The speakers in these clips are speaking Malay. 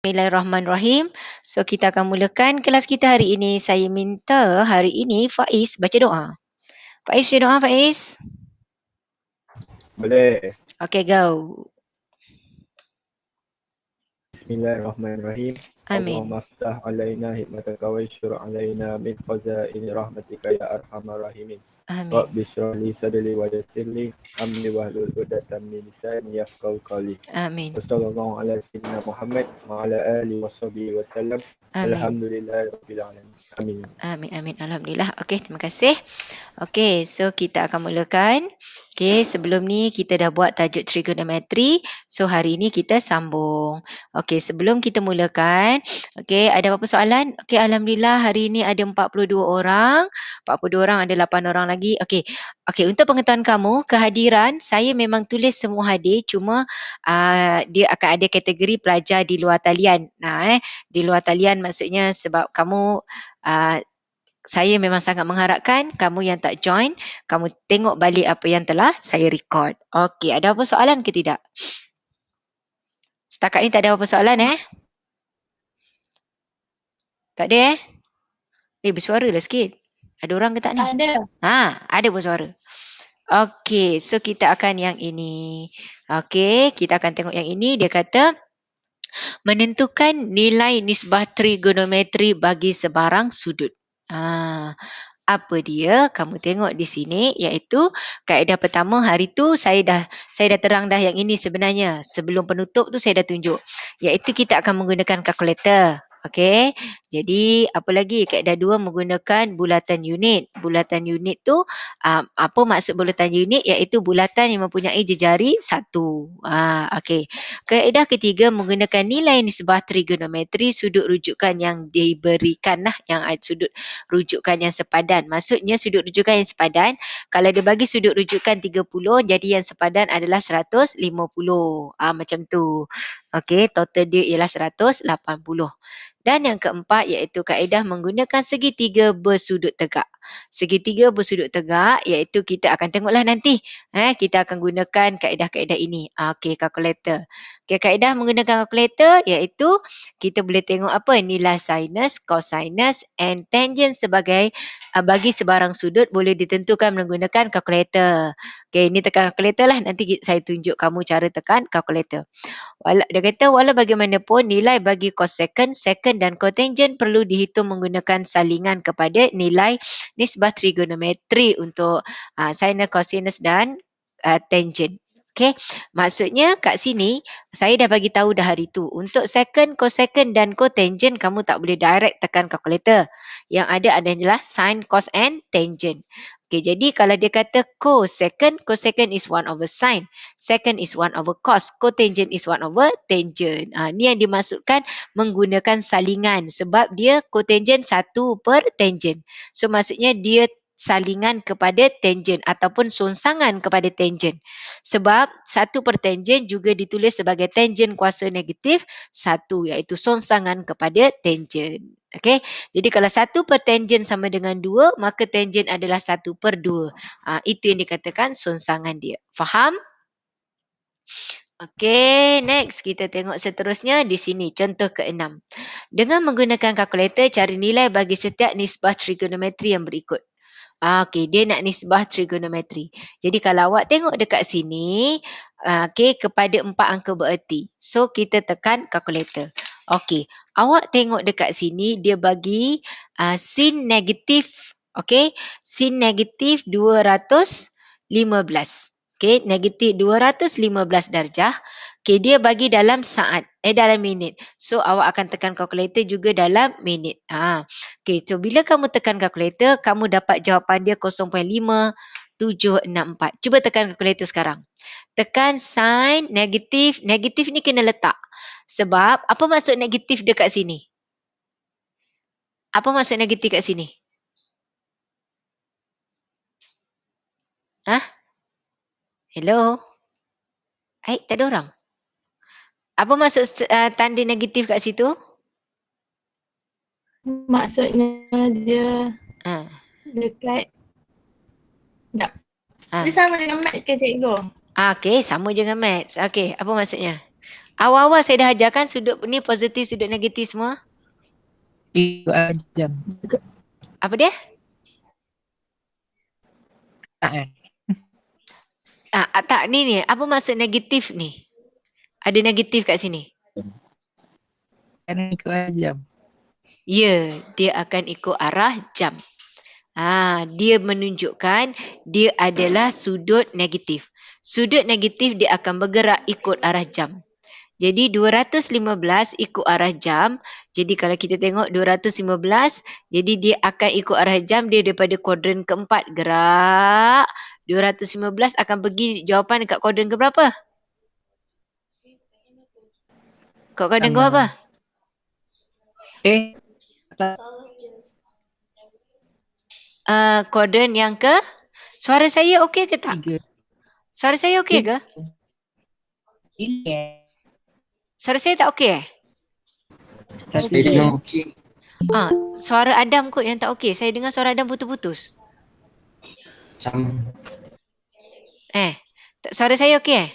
Bismillahirrahmanirrahim. So kita akan mulakan kelas kita hari ini. Saya minta hari ini Faiz baca doa. Faiz baca doa, Faiz. Boleh. Okay, go. Bismillahirrahmanirrahim. Amin. Allahumma aftah alaina hikmataka wa yashur alaina min khazaini rahmatika ya arhamar rahimin. Amin. Rabbi shrah li sadri wa yassir li amri wahlul 'uqdatam min lisani yafqahu qawli. Amin. Wassallallahu ala sayyidina Muhammad wa ala alihi washabihi wasallam. Amin. Alhamdulillahirabbil alamin. Amin. Amin, amin. Alhamdulillah. Okey, terima kasih. Okey, so kita akan mulakan. Okey, sebelum ni kita dah buat tajuk trigonometri. So hari ini kita sambung. Okey, sebelum kita mulakan, okey, ada apa-apa soalan? Okey, alhamdulillah hari ini ada 42 orang. 42 orang, ada 8 orang lagi. Okey. Okey, untuk pengetahuan kamu, kehadiran saya memang tulis semua hadir, cuma dia akan ada kategori pelajar di luar talian. Di luar talian maksudnya sebab kamu saya memang sangat mengharapkan kamu yang tak join, kamu tengok balik apa yang telah saya record. Okey, ada apa soalan ke tidak? Setakat ni tak ada apa soalan Tak ada bersuara lah sikit. Ada orang ke tak ni? Ada. Ada bersuara. Okey, so kita akan yang ini. Okey, kita akan tengok yang ini. Dia kata menentukan nilai nisbah trigonometri bagi sebarang sudut. Apa dia? Kamu tengok di sini, iaitu kaedah pertama hari tu saya dah terang dah yang ini sebenarnya. Sebelum penutup tu saya dah tunjuk. Iaitu kita akan menggunakan kalkulator. Okey. Jadi apa lagi? Kaedah 2 menggunakan bulatan unit. Bulatan unit tu apa maksud bulatan unit? Iaitu bulatan yang mempunyai jejari 1. Okey. Kaedah ketiga menggunakan nilai nisbah trigonometri sudut rujukan yang diberikan yang sudut rujukan yang sepadan. Maksudnya sudut rujukan yang sepadan, kalau dia bagi sudut rujukan 30, jadi yang sepadan adalah 150. Macam tu. Okey, total dia ialah 180. Dan yang keempat iaitu kaedah menggunakan segitiga bersudut tegak. Segitiga bersudut tegak iaitu kita akan tengoklah nanti. Kita akan gunakan kaedah-kaedah ini. Okey, kalkulator. Okey, kaedah menggunakan kalkulator iaitu kita boleh tengok apa nilai sinus, cosinus and tangent sebagai bagi sebarang sudut boleh ditentukan menggunakan kalkulator. Okey, ini tekan kalkulator lah. Nanti saya tunjuk kamu cara tekan kalkulator. Dia kata walau bagaimanapun nilai bagi cosecant, secant dan cotangent perlu dihitung menggunakan salingan kepada nilai nisbah trigonometri untuk sinus, cosinus dan tangent. Okey, maksudnya kat sini saya dah bagi tahu dah hari tu. Untuk secant, cosecant dan cotangent kamu tak boleh direct tekan kalkulator. Yang ada adalah sin, cos and tangent. Okey, jadi kalau dia kata cosecant is 1 over sin. Second is 1 over cos. Cotangent is 1 over tangent. Ni yang dimaksudkan menggunakan salingan. Sebab dia cotangent 1 per tangent. So maksudnya dia salingan kepada tangent ataupun songsangan kepada tangent. Sebab 1 per tangent juga ditulis sebagai tangent kuasa negatif 1 iaitu songsangan kepada tangent. Okey. Jadi kalau 1 per tangent sama dengan 2, maka tangent adalah 1 per 2. Itu yang dikatakan songsangan dia. Faham? Okey, next kita tengok seterusnya di sini contoh ke-6. Dengan menggunakan kalkulator cari nilai bagi setiap nisbah trigonometri yang berikut. Okey, dia nak nisbah trigonometri. Jadi kalau awak tengok dekat sini, kepada 4 angka bererti. So kita tekan kalkulator. Okey, awak tengok dekat sini dia bagi sin negatif, sin negatif 215. Okey, negatif 215 darjah. Okey, dia bagi dalam saat, dalam minit. So awak akan tekan kalkulator juga dalam minit. Okey, so bila kamu tekan kalkulator, kamu dapat jawapan dia 0.5764. Cuba tekan kalkulator sekarang. Tekan sin negatif. Negatif ni kena letak. Sebab apa maksud negatif dekat sini? Apa maksud negatif kat sini? Hello? Tak ada orang. Apa maksud tanda negatif kat situ? Maksudnya dia dekat. Tak. Dia sama dengan mat ke cikgu? Okey, sama je dengan maths. Okey, apa maksudnya? Awal-awal saya dah ajarkan sudut ni positif, sudut negatif semua. Ikut arah jam. Apa dia? Tak, ni. Apa maksud negatif ni? Ada negatif kat sini. Kerana ikut arah jam. Ya, dia akan ikut arah jam. Dia menunjukkan dia adalah sudut negatif. Sudut negatif dia akan bergerak ikut arah jam. Jadi 215 ikut arah jam. Jadi kalau kita tengok 215, jadi dia akan ikut arah jam dia daripada kuadran keempat gerak. 215 akan pergi jawapan dekat kuadran ke berapa? Kuadran ke berapa? Kuadran yang ke? Suara saya okey ke tak? Suara saya okey ke? Suara saya tak okey Saya dengar okey. Suara Adam kot yang tak okey. Saya dengar suara Adam putus-putus. Sama. Suara saya okey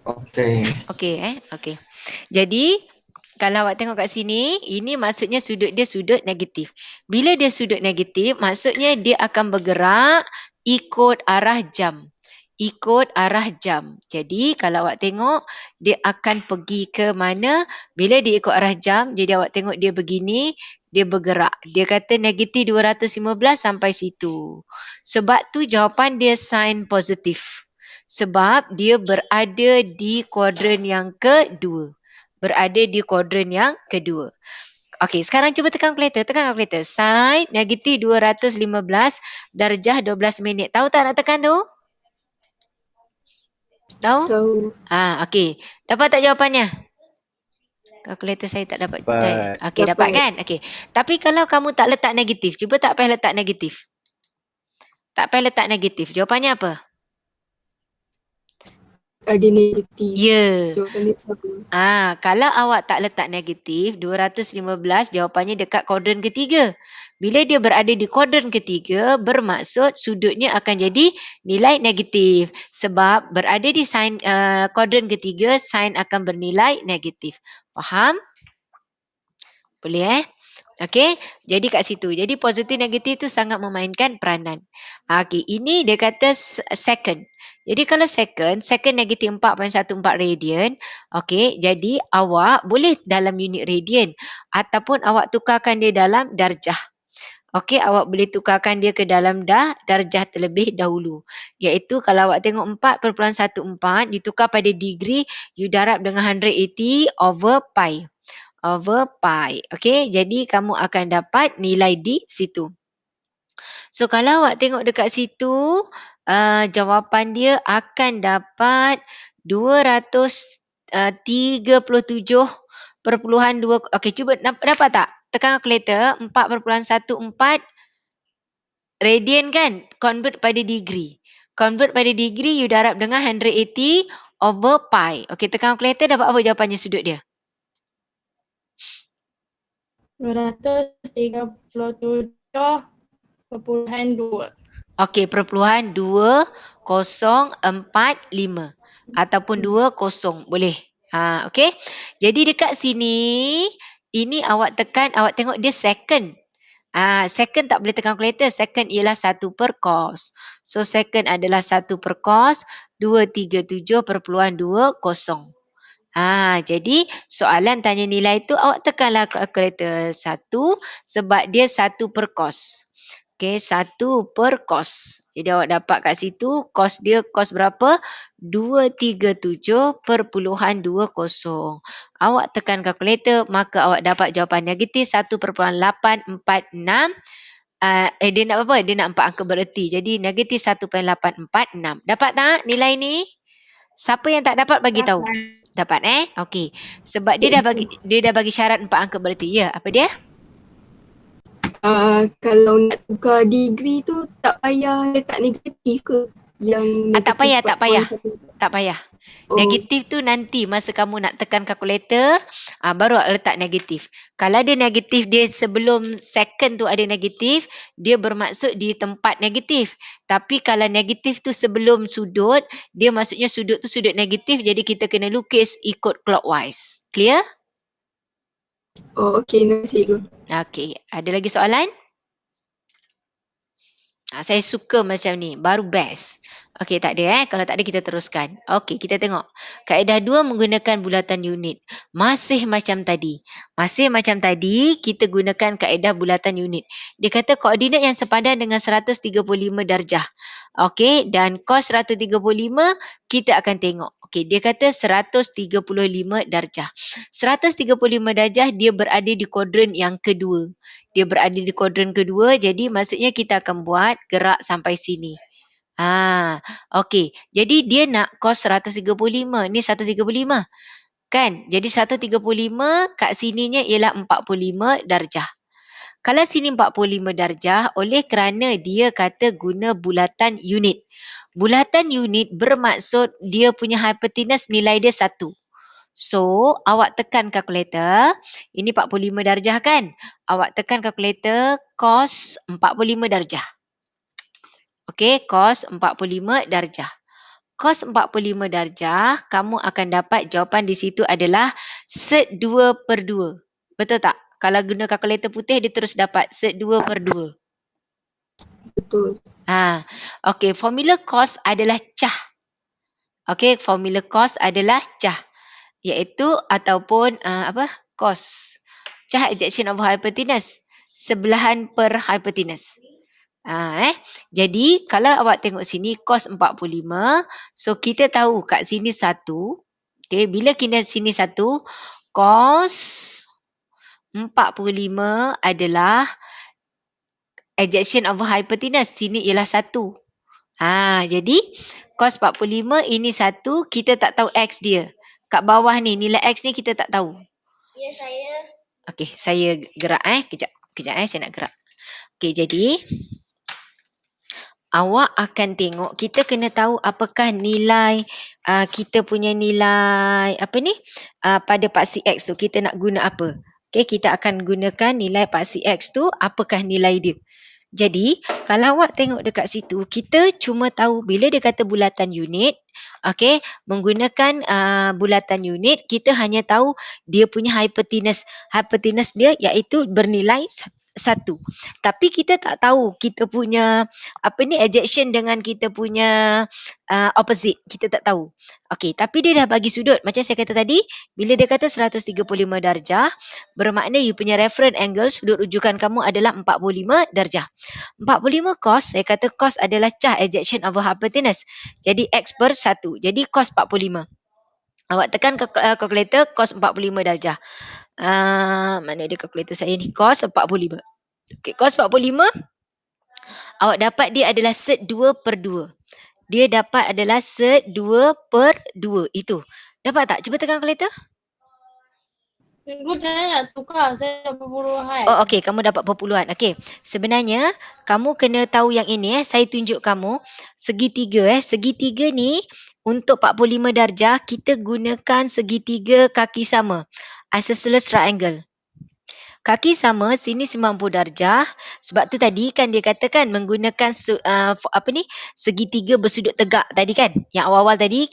Okey. Okey. Jadi kalau awak tengok kat sini, ini maksudnya sudut dia sudut negatif. Bila dia sudut negatif, maksudnya dia akan bergerak ikut arah jam. Jadi kalau awak tengok, dia akan pergi ke mana? Bila dia ikut arah jam, jadi awak tengok dia begini, dia bergerak. Dia kata negatif 215 sampai situ. Sebab tu jawapan dia sign positif. Sebab dia berada di kuadran yang kedua. Okey, sekarang cuba tekan kalkulator. Sin negatif 215 darjah 12 minit. Tahu tak nak tekan tu? Tahu? Okey. Dapat tak jawapannya? Kalkulator saya tak dapat. Okey, dapat kan? Okey. Tapi kalau kamu tak letak negatif, cuba tak payah letak negatif. Jawapannya apa? Ada negatif. Ya. Jawapannya sama. Kalau awak tak letak negatif, 215 jawapannya dekat kuadran ketiga. Bila dia berada di kuadran ketiga, bermaksud sudutnya akan jadi nilai negatif. Sebab berada di sign kuadran ketiga, sign akan bernilai negatif. Faham? Boleh Okey, jadi kat situ. Jadi positif negatif tu sangat memainkan peranan. Okey, ini dia kata second. Jadi kalau second negatif 4.14 radian. Okey, jadi awak boleh dalam unit radian ataupun awak tukarkan dia dalam darjah. Okey, awak boleh tukarkan dia ke dalam darjah terlebih dahulu. Iaitu kalau awak tengok 4.14 ditukar pada degree, you darab dengan 180 over pi. Okey, jadi kamu akan dapat nilai di situ. So kalau awak tengok dekat situ, jawapan dia akan dapat 237.2. Okey, cuba dapat tak? Tekan kalkulator 4.14 radian kan? Convert pada degree. You darab dengan 180 over pi. Okey, tekan kalkulator dapat apa jawapannya sudut dia? 237.2. Okey, .2045 ataupun 20 boleh. Okey. Jadi dekat sini, ini awak tekan, awak tengok dia second. Second tak boleh tekan kalkulator. Second ialah 1 per cos. So second adalah 1 per cos 237.20. Jadi soalan tanya nilai tu awak tekanlah kalkulator 1 sebab dia 1 per cos. Okey, 1 per cos. Jadi awak dapat kat situ cos dia cos berapa? 237.20. Awak tekan kalkulator maka awak dapat jawapan negatif 1.846. Dia nak apa? Dia nak 4 angka bererti. Jadi negatif 1.846. Dapat tak nilai ni? Siapa yang tak dapat bagi tahu? Dapat Okey. Sebab dia dah bagi syarat 4 angka bererti. Ya, apa dia? Kalau nak tukar degree tu tak payah letak negatif ke? Yang Tak payah, negatif tak payah. 4.1. Tak payah. Oh, Negatif tu nanti masa kamu nak tekan kalkulator, baru letak negatif. Kalau ada negatif dia sebelum second tu ada negatif, dia bermaksud di tempat negatif. Tapi kalau negatif tu sebelum sudut, dia maksudnya sudut tu sudut negatif, jadi kita kena lukis ikut clockwise. Clear? oh okey, terima kasih cikgu. Okey, ada lagi soalan? Saya suka macam ni, baru best. Okey, tak ada kalau tak ada kita teruskan. Okey, kita tengok. Kaedah 2 menggunakan bulatan unit. Masih macam tadi. Kita gunakan kaedah bulatan unit. Dia kata koordinat yang sepadan dengan 135 darjah. Okey, dan cos 135 kita akan tengok. Okey, dia kata 135 darjah. 135 darjah dia berada di kuadran yang kedua. Jadi maksudnya kita akan buat gerak sampai sini. Okey. Jadi dia nak cos 135. Ni 135. Kan? Jadi 135 kat sininya ialah 45 darjah. Kalau sini 45 darjah, oleh kerana dia kata guna bulatan unit. Bulatan unit bermaksud dia punya hypotenuse nilai dia 1. So, awak tekan kalkulator. Ini 45 darjah kan? Awak tekan kalkulator cos 45 darjah. Okey, cos 45 darjah. Cos 45 darjah, kamu akan dapat jawapan di situ adalah set 2/2. Betul tak? Kalau guna kalkulator putih, dia terus dapat set 2/2. Betul. Okey, formula cos adalah cah. Okey, formula cos adalah cah. Iaitu ataupun cos. Cah ejection over hypotenuse. Sebelahan per hypotenuse. Jadi kalau awak tengok sini cos 45, so kita tahu kat sini 1. Okey, bila kita sini 1, cos 45 adalah ejection over hypotenuse. Sini ialah 1. Jadi cos 45 ini 1, kita tak tahu x dia. Kat bawah ni nilai x ni kita tak tahu. Ya, saya. Okey, saya gerak Kejap saya nak gerak. Okey, jadi awak akan tengok, kita kena tahu apakah nilai kita punya nilai pada paksi X tu kita nak guna apa. Okey, kita akan gunakan nilai paksi X tu apakah nilai dia. Jadi, kalau awak tengok dekat situ, kita cuma tahu bila dia kata bulatan unit, okey, menggunakan bulatan unit, kita hanya tahu dia punya hypotenuse. Hypotenuse dia iaitu bernilai 1. Tapi kita tak tahu kita punya ejection dengan kita punya opposite. Kita tak tahu. Okey, tapi dia dah bagi sudut. Macam saya kata tadi, bila dia kata 135 darjah, bermakna you punya reference angle, sudut rujukan kamu adalah 45 darjah. 45 cos, saya kata cos adalah cah ejection over hypotenuse. Jadi x/1. Jadi cos 45. Awak tekan kalkulator cos 45 darjah. Mana dia kalkulator saya ni? Cos 45. Okay, cos 45. Awak dapat dia adalah set 2/2. Dia dapat adalah set 2/2. Itu. Dapat tak? Cuba tekan kalkulator. Cikgu, saya nak tukar. Saya dapat perpuluhan. Oh, okey. Kamu dapat perpuluhan. Okey. Sebenarnya, kamu kena tahu yang ini. Saya tunjuk kamu. Segitiga. Segitiga ni, untuk 45 darjah, kita gunakan segitiga kaki sama. Isosceles triangle. Kaki sama, sini 90 darjah. Sebab tu tadi kan dia katakan menggunakan segitiga bersudut tegak tadi kan. Yang awal-awal tadi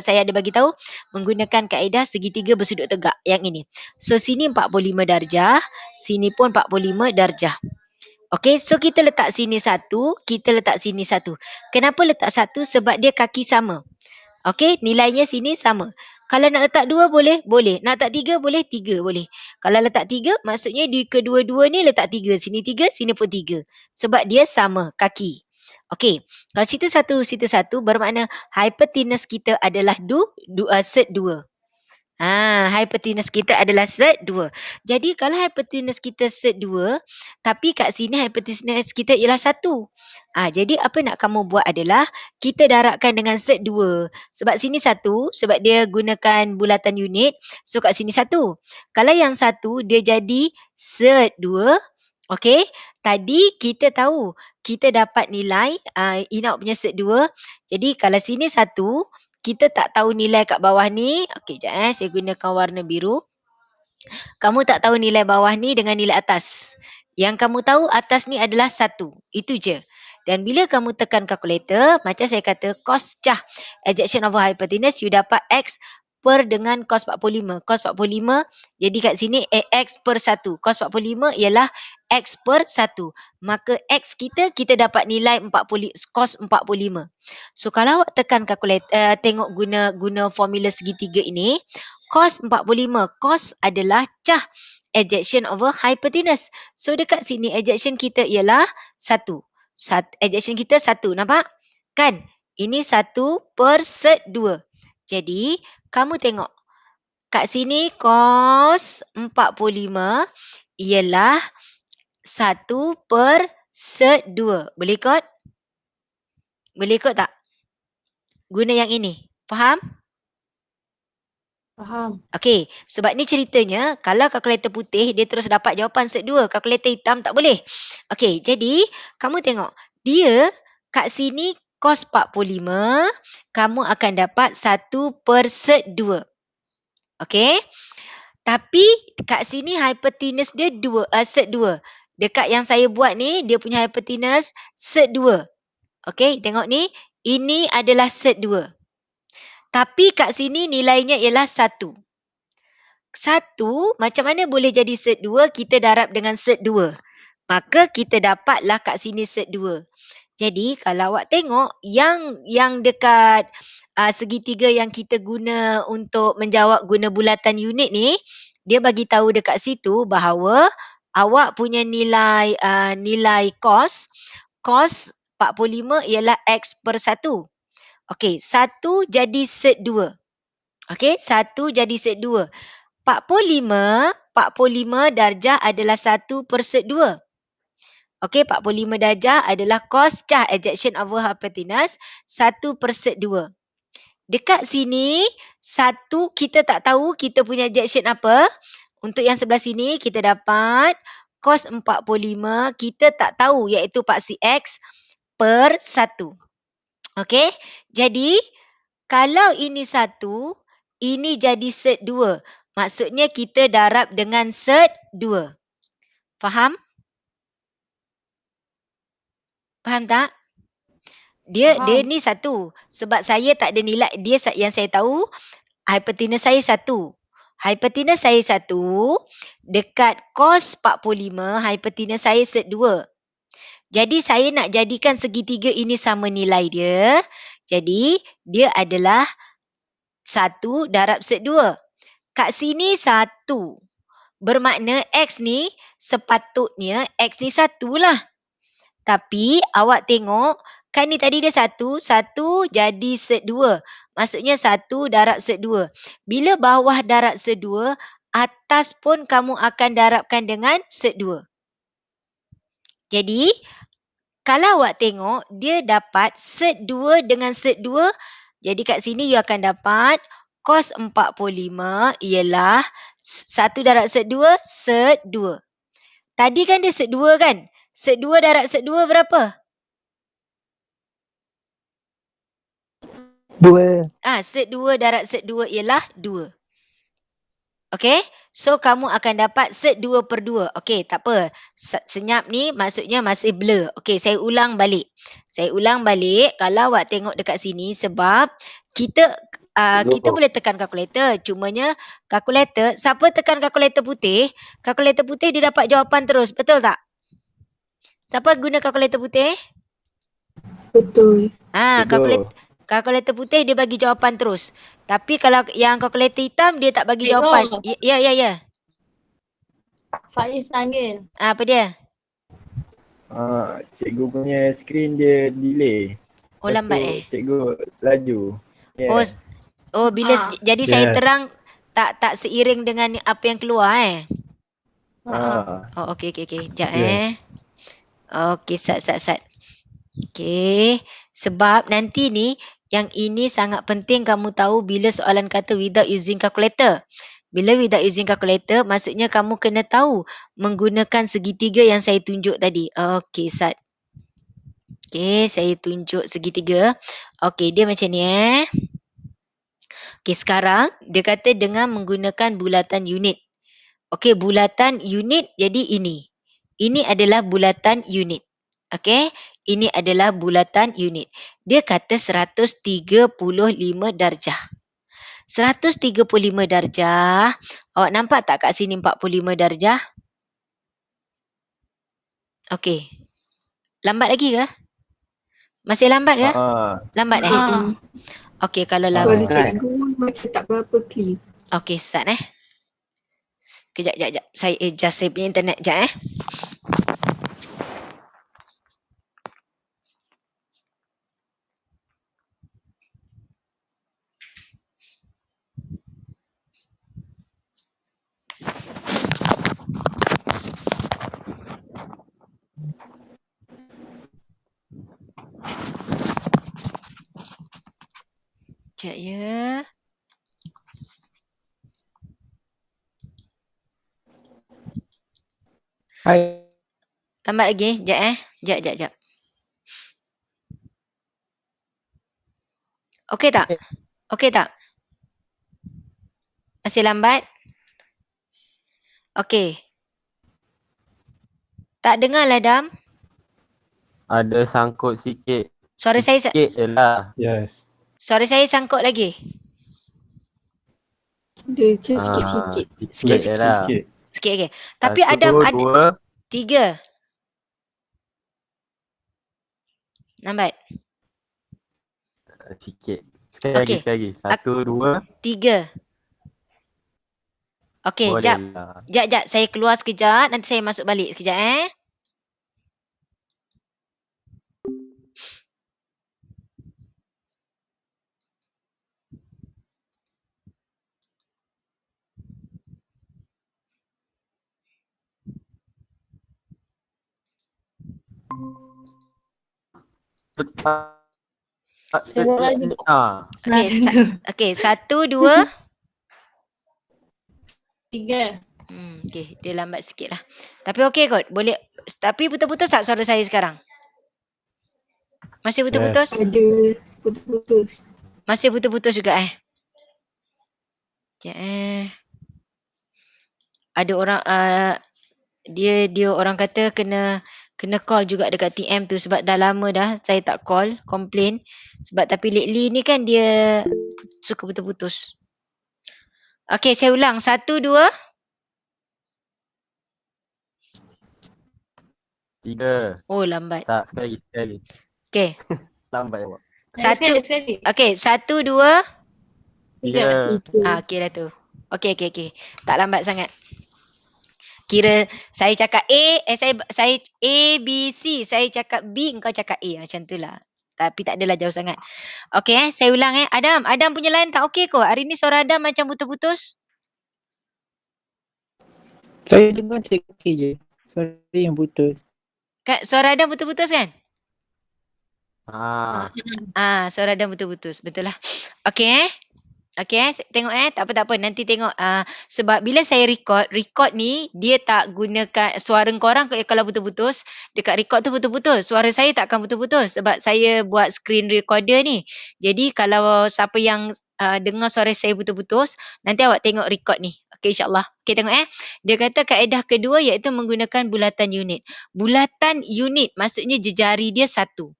saya ada bagi tahu menggunakan kaedah segitiga bersudut tegak yang ini. So sini 45 darjah, sini pun 45 darjah. Okey, so kita letak sini 1, kita letak sini 1. Kenapa letak 1? Sebab dia kaki sama. Okey, nilainya sini sama. Kalau nak letak 2 boleh? Boleh. Nak letak 3 boleh? 3 boleh. Kalau letak 3, maksudnya di kedua-dua ni letak 3. Sini 3, sini pun 3. Sebab dia sama kaki. Okey, kalau situ 1, situ 1, bermakna hypotenuse kita adalah set 2. Hypotenuse kita adalah set 2. Jadi kalau hypotenuse kita set 2, tapi kat sini hypotenuse kita ialah 1. Jadi apa nak kamu buat adalah kita darabkan dengan set 2. Sebab sini 1, sebab dia gunakan bulatan unit. So kat sini 1. Kalau yang 1 dia jadi set 2. Okey, tadi kita tahu kita dapat nilai Ina punya set 2. Jadi kalau sini 1, kita tak tahu nilai kat bawah ni. Okey, sekejap saya gunakan warna biru. Kamu tak tahu nilai bawah ni dengan nilai atas. Yang kamu tahu atas ni adalah 1. Itu je. Dan bila kamu tekan kalkulator, macam saya kata, cos cah ejection over hypotenuse, you dapat X per dengan cos 45. Cos 45, jadi kat sini X per 1. Cos 45 ialah X per 1. Maka X kita dapat nilai 40, cos 45. So kalau awak tekan kalkulator, tengok guna formula segitiga ini, cos 45, cos adalah cah ejection over hypotenuse. So dekat sini ejection kita ialah 1. Ejection kita 1, nampak? Kan? Ini 1 per set 2. Jadi, kamu tengok. Kat sini cos 45 ialah 1 per set 2. Boleh ikut? Boleh ikut tak? Guna yang ini. Faham? Faham. Okey, sebab ni ceritanya kalau kalkulator putih dia terus dapat jawapan set 2, kalkulator hitam tak boleh. Okey, jadi kamu tengok dia kat sini cos 45, kamu akan dapat 1 per set 2. Okey. Tapi kat sini hypotenuse dia set 2. Dekat yang saya buat ni dia punya hypotenuse set 2. Okey, tengok ni, ini adalah set 2. Tapi kat sini nilainya ialah 1. 1 macam mana boleh jadi set 2? Kita darab dengan set 2. Maka kita dapatlah kat sini set 2. Jadi kalau awak tengok yang dekat segitiga yang kita guna untuk menjawab guna bulatan unit ni, dia bagi tahu dekat situ bahawa awak punya nilai cos 45 ialah X per 1. Okey, 1 jadi set 2. Okey, 1 jadi set 2. 45 darjah adalah 1 per set 2. Okey, 45 darjah adalah cos cah ejection over hypotenuse 1 per set 2. Dekat sini, 1 kita tak tahu kita punya ejection apa. Untuk yang sebelah sini, kita dapat cos 45, kita tak tahu iaitu paksi X per 1. Okey, jadi kalau ini 1, ini jadi set 2. Maksudnya kita darab dengan set 2. Faham? Faham tak? Dia ni 1. Sebab saya tak ada nilai. Dia yang saya tahu, hypotenuse saya 1. Hypotenuse saya 1. Dekat cos 45, hypotenuse saya set 2. Jadi saya nak jadikan segitiga ini sama nilai dia. Jadi dia adalah 1 darab set 2. Kat sini 1. Bermakna X ni sepatutnya X ni 1 lah. Tapi awak tengok, kan ni tadi dia 1 jadi set 2. Maksudnya 1 darab set 2. Bila bawah darab set 2, atas pun kamu akan darabkan dengan set 2. Jadi, kalau awak tengok, dia dapat set 2 dengan set 2. Jadi kat sini you akan dapat cos 45 ialah 1 darab set 2, set 2. Tadi kan dia set 2 kan? Set 2 darab set 2 berapa? 2. Set 2 darab set 2 ialah 2. Okey, so kamu akan dapat set 2 per 2. Okey, tak apa. Senyap ni maksudnya masih blur. Okey, saya ulang balik. Kalau awak tengok dekat sini sebab kita boleh tekan kalkulator. Cumanya kalkulator, siapa tekan kalkulator putih dia dapat jawapan terus. Betul tak? Siapa guna kalkulator putih? Betul. Kalkulator putih dia bagi jawapan terus. Tapi kalau yang kalkulator hitam dia tak bagi jawapan. Ya. Faiz panggil. Apa dia? Cikgu punya skrin dia delay. Oh, lambat Cikgu laju. Yes. Bila jadi saya terang tak seiring dengan apa yang keluar Oh, okey. Sekejap Okey, sat. Okey, sebab nanti ni yang ini sangat penting kamu tahu bila soalan kata without using calculator. Bila without using calculator, maksudnya kamu kena tahu menggunakan segitiga yang saya tunjuk tadi. Okey, Sat. Okey, saya tunjuk segitiga. Okey, dia macam ni Okey, sekarang dia kata dengan menggunakan bulatan unit. Okey, bulatan unit jadi ini. Ini adalah bulatan unit. Okey, ini adalah bulatan unit. Dia kata 135 darjah. 135 darjah. Awak nampak tak kat sini 45 darjah? Okey. Lambat lagi ke? Masih lambat ke? Lambat Okey, kalau Suara lambat. cikgu macam tak berapa clear. Okey, start Kejap. Saya adjust saya punya internet sekejap Sekejap ya. Hai. Lambat lagi. Sekejap. Okey tak? Okey tak? Masih lambat? Okey. Tak dengar lah, Dam. Ada sangkut sikit. Suara saya Sikit je lah. Yes. suara saya sangkut lagi. Dia macam sikit-sikit. Sikit je lah. Sikit lagi. Tapi 1, Adam ada 2. 3. Lambat. Sikit. Sekali lagi. 1, 2. 3. Okey, Boleh jap. lah. Jap. Saya keluar sekejap. Nanti saya masuk balik sekejap Okey, 1, 2. 3. Okey, dia lambat sikit lah. Tapi okey kot. Boleh. Tapi putus-putus tak suara saya sekarang? Masih putus-putus? Ada putus-putus. Masih putus-putus juga Sekejap Ada orang dia orang kata kena call juga dekat TM tu sebab dah lama dah saya tak call, komplain. Sebab tapi lately ni kan dia suka putus-putus. Okey, saya ulang. 1, 2. 3. Oh, lambat. Tak, sekali. Okey. Lambat awak. Sekali. Okey, 1, 2. 3. Okey dah tu. Okey. Tak lambat sangat. Kira saya cakap saya A, B, C. Saya cakap B, engkau cakap A. Macam tu lah. Tapi tak adalah jauh sangat. Okey saya ulang Adam punya line tak okey kot. Hari ni suara Adam macam putus-putus. Saya dengar cik okey je. Suara yang putus. Suara Adam putus-putus kan? Suara Adam putus-putus. Betul lah. Okey tengok tak apa nanti tengok sebab bila saya record ni dia tak gunakan suara korang kalau putus-putus dekat record tu putus-putus, suara saya tak akan putus-putus sebab saya buat screen recorder ni. Jadi kalau siapa yang dengar suara saya putus-putus, nanti awak tengok record ni. Okey, insyaAllah. Okey, tengok dia kata kaedah kedua iaitu menggunakan bulatan unit. Bulatan unit maksudnya jejari dia satu.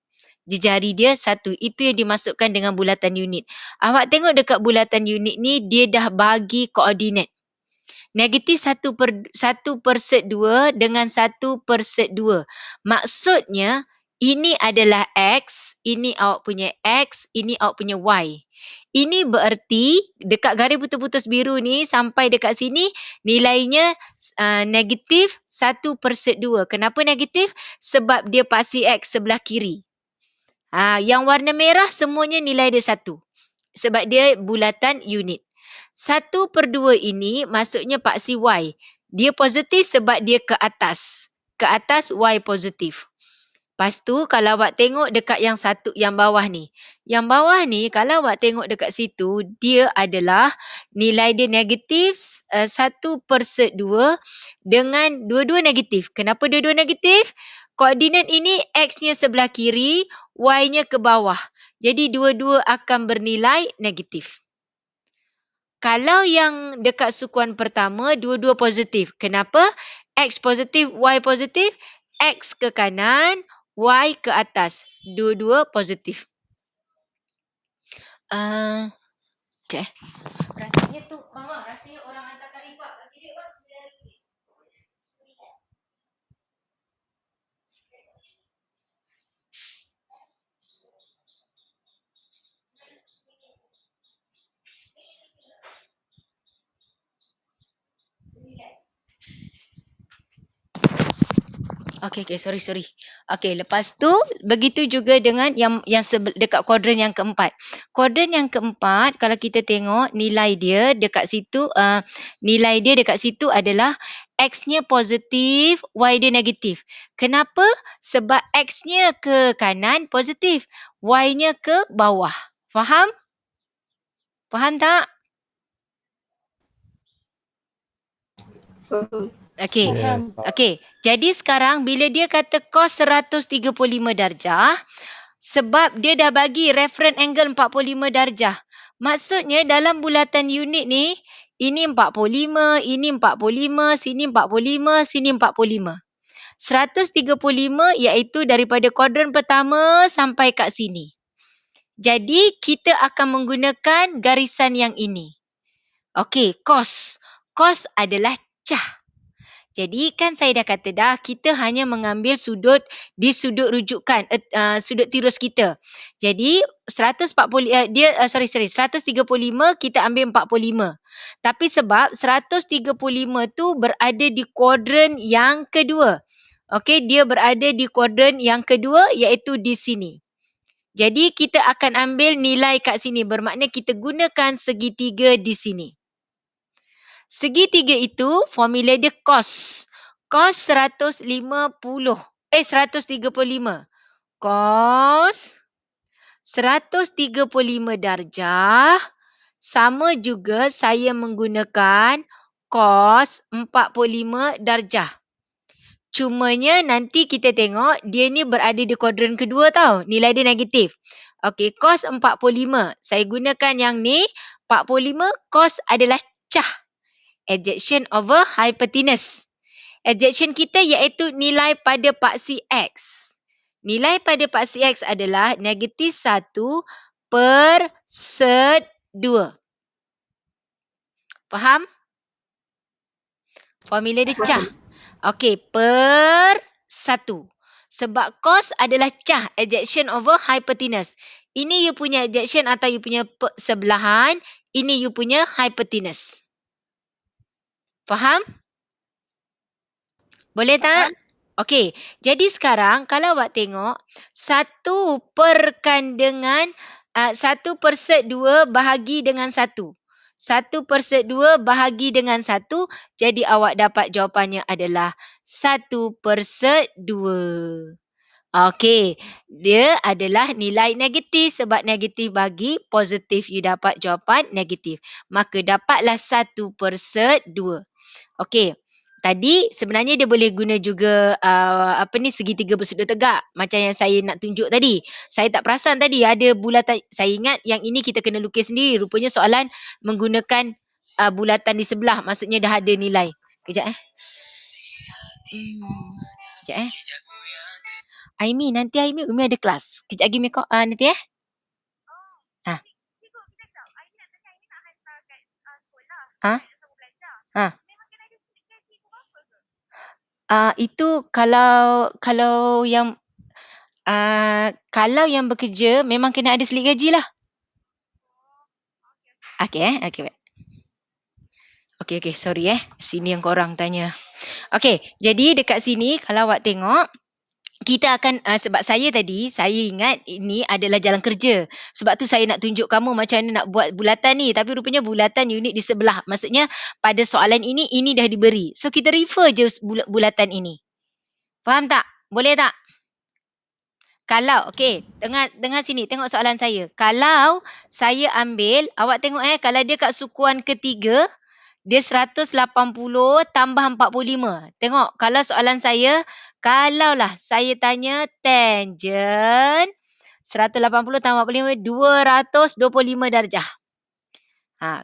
Itu yang dimasukkan dengan bulatan unit. Awak tengok dekat bulatan unit ni, dia dah bagi koordinat. Negatif 1/2 dengan 1/2. Maksudnya, ini adalah X, ini awak punya X, ini awak punya Y. Ini bererti dekat garis putus-putus biru ni sampai dekat sini nilainya negatif 1/2. Kenapa negatif? Sebab dia paksi X sebelah kiri. Yang warna merah semuanya nilai dia 1. Sebab dia bulatan unit. 1/2 ini maksudnya paksi Y. Dia positif sebab dia ke atas. Ke atas Y positif. Lepas tu kalau awak tengok dekat yang bawah ni. Yang bawah ni kalau awak tengok dekat situ, dia adalah nilai dia negatif 1/2 dengan dua-dua negatif. Kenapa dua-dua negatif? Koordinat ini X-nya sebelah kiri, Y-nya ke bawah. Jadi dua-dua akan bernilai negatif. Kalau yang dekat sukuan pertama, dua-dua positif. Kenapa? X positif, Y positif. X ke kanan, Y ke atas. Dua-dua positif. Cek. Rasanya tu, Mama, rasanya orang hantar karipap. Bagi duit bang, RM9. Okey, sorry. Okey, lepas tu begitu juga dengan yang dekat kuadran yang keempat. Kuadran yang keempat kalau kita tengok nilai dia dekat situ adalah X-nya positif, Y dia negatif. Kenapa? Sebab X-nya ke kanan positif, Y-nya ke bawah. Faham? Faham tak? Faham. Okey. Yes. Okey. Jadi sekarang bila dia kata cos 135 darjah, sebab dia dah bagi reference angle 45 darjah. Maksudnya dalam bulatan unit ni, ini 45, ini 45, sini 45, sini 45. 135 iaitu daripada kuadran pertama sampai kat sini. Jadi kita akan menggunakan garisan yang ini. Okey, cos. Cos adalah cah. Jadi kan saya dah kata dah, kita hanya mengambil sudut di sudut rujukan, sudut tirus kita. Jadi 135 kita ambil 45. Tapi sebab 135 tu berada di kuadran yang kedua. Okey, dia berada di kuadran yang kedua iaitu di sini. Jadi kita akan ambil nilai kat sini, bermakna kita gunakan segitiga di sini. Segitiga itu formula dia cos. Cos 135. Cos 135 darjah sama juga saya menggunakan cos 45 darjah. Cumanya nanti kita tengok dia ni berada di kuadran kedua tau. Nilai dia negatif. Okey, cos 45. Saya gunakan yang ni. 45 cos adalah cah. Adjacent over hypotenuse. Adjacent kita iaitu nilai pada paksi X. Nilai pada paksi X adalah negatif 1/2. Faham? Formula dia cah. Okey, per 1. Sebab cos adalah cah, adjacent over hypotenuse. Ini you punya adjacent atau you punya sebelahan. Ini you punya hypotenuse. Faham? Boleh tak? Okey, jadi sekarang kalau awak tengok 1/2 bahagi dengan 1. 1/2 bahagi dengan 1, jadi awak dapat jawapannya adalah 1/2. Okey, dia adalah nilai negatif sebab negatif bagi positif, you dapat jawapan negatif. Maka dapatlah 1/2. Okey. Tadi sebenarnya dia boleh guna juga segitiga bersudut tegak macam yang saya nak tunjuk tadi. Saya tak perasan tadi ada bulatan. Saya ingat yang ini kita kena lukis sendiri. Rupanya soalan menggunakan bulatan di sebelah. Maksudnya dah ada nilai. Kejap Kejap Aimi, nanti Umi ada kelas. Kejap lagi nanti itu kalau yang bekerja memang kena ada selit gaji lah. Okey, sorry sini yang korang tanya. Okey, jadi dekat sini kalau awak tengok kita akan sebab saya ingat ini adalah jalan kerja. Sebab tu saya nak tunjuk kamu macam mana nak buat bulatan ni. Tapi rupanya bulatan unit di sebelah. Maksudnya pada soalan ini dah diberi. So kita refer je bulatan ini. Faham tak? Boleh tak? Kalau, dengar sini, tengok soalan saya. Kalau saya ambil, awak tengok kalau dia kat sukuan ketiga, Dia 180 tambah 45. Tengok kalau soalan saya, kalaulah saya tanya tangent 180 tambah 45, 225 darjah.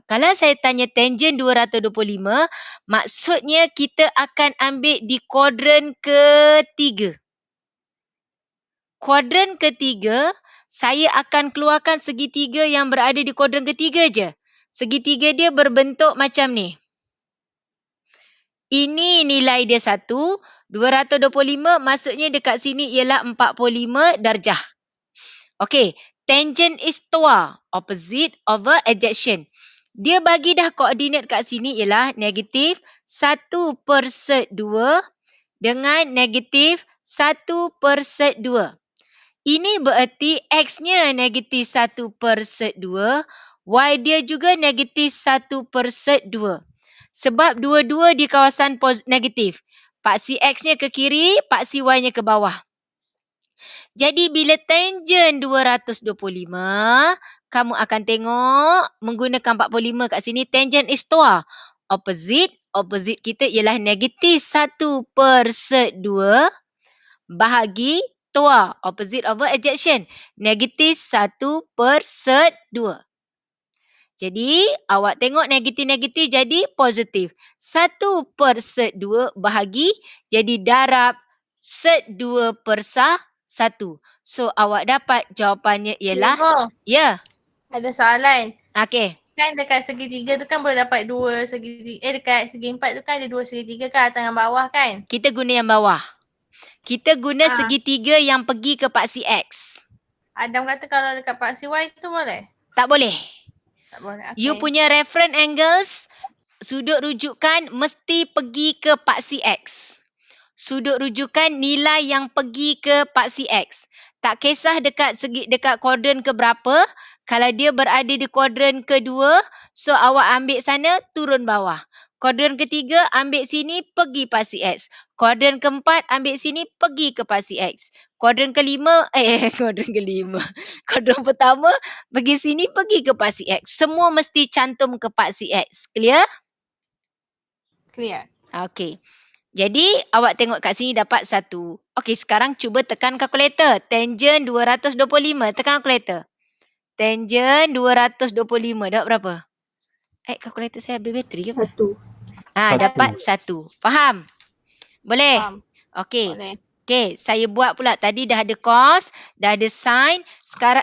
Kalau saya tanya tangent 225, maksudnya kita akan ambil di kuadran ketiga. Kuadran ketiga, saya akan keluarkan segitiga yang berada di kuadran ketiga je. Segitiga dia berbentuk macam ni. Ini nilai dia 1. 225 maksudnya dekat sini ialah 45 darjah. Okey, tangent is toa, opposite over adjacent. Dia bagi dah koordinat kat sini ialah negatif 1/2 dengan negatif 1/2. Ini bererti X-nya negatif 1/2, Y dia juga negatif 1/2. Sebab dua-dua di kawasan negatif. Paksi X-nya ke kiri, paksi Y-nya ke bawah. Jadi bila tangent 225, kamu akan tengok menggunakan 45 kat sini, tangent is toa. Opposite kita ialah negatif 1/2 bahagi toa, opposite over adjacent, negatif 1/2. Jadi awak tengok negatif-negatif jadi positif. 1/2 bahagi jadi darab 2/1. So awak dapat jawapannya ialah Cikgu, ya. ada soalan. Okey. Kan dekat segitiga tu kan boleh dapat dua segitiga. Dekat segi empat tu kan ada dua segitiga kan atas dengan bawah kan? Kita guna yang bawah. Kita guna Ah. segitiga yang pergi ke paksi X. Adam kata kalau dekat paksi Y tu boleh? Tak boleh. Tak boleh. Okay. You punya reference angles, sudut rujukan mesti pergi ke paksi X. Sudut rujukan nilai yang pergi ke paksi X. Tak kisah dekat kuadran ke berapa, kalau dia berada di kuadran kedua, so awak ambil sana, turun bawah. Kuadran ketiga, ambil sini, pergi paksi X. Kuadran keempat, ambil sini, pergi ke paksi X. Kuadran kelima, kuadran pertama, pergi sini, pergi ke paksi X. Semua mesti cantum ke paksi X. Clear? Clear. Okey. Jadi, awak tengok kat sini dapat 1. Okey, sekarang cuba tekan kalkulator. Tangent 225. Tekan kalkulator. Tangent 225. Dapat berapa? Kalkulator saya habis bateri ke apa? 1. Dapat 1. Faham? Boleh? Faham. Okey. Boleh. Okey, saya buat pula. Tadi dah ada cos, dah ada sin. Sekarang,